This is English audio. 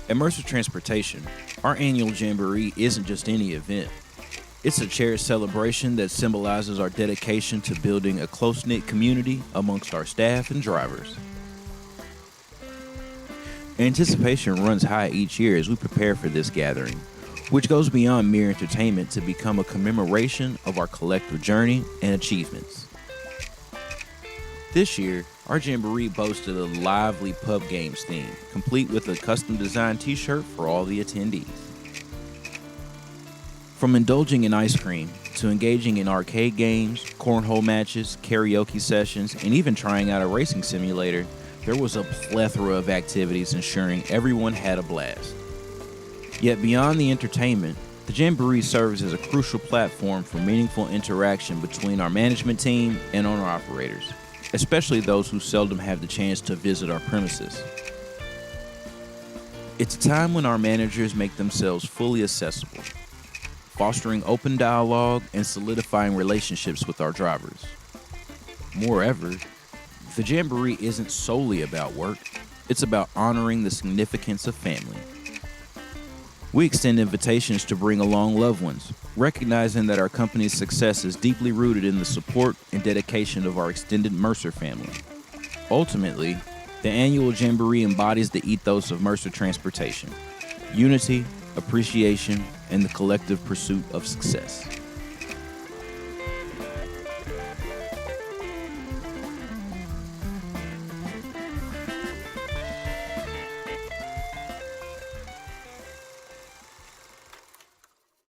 At Mercer Transportation, our annual Jamboree isn't just any event. It's a cherished celebration that symbolizes our dedication to building a close-knit community amongst our staff and drivers. Anticipation runs high each year as we prepare for this gathering, which goes beyond mere entertainment to become a commemoration of our collective journey and achievements. This year, our Jamboree boasted a lively pub games theme, complete with a custom-designed t-shirt for all the attendees. From indulging in ice cream to engaging in arcade games, cornhole matches, karaoke sessions, and even trying out a racing simulator, there was a plethora of activities ensuring everyone had a blast. Yet beyond the entertainment, the Jamboree serves as a crucial platform for meaningful interaction between our management team and owner-operators, especially those who seldom have the chance to visit our premises. It's a time when our managers make themselves fully accessible, fostering open dialogue and solidifying relationships with our drivers. Moreover, the Jamboree isn't solely about work, it's about honoring the significance of family. We extend invitations to bring along loved ones, recognizing that our company's success is deeply rooted in the support and dedication of our extended Mercer family. Ultimately, the annual Jamboree embodies the ethos of Mercer Transportation: unity, appreciation, and the collective pursuit of success.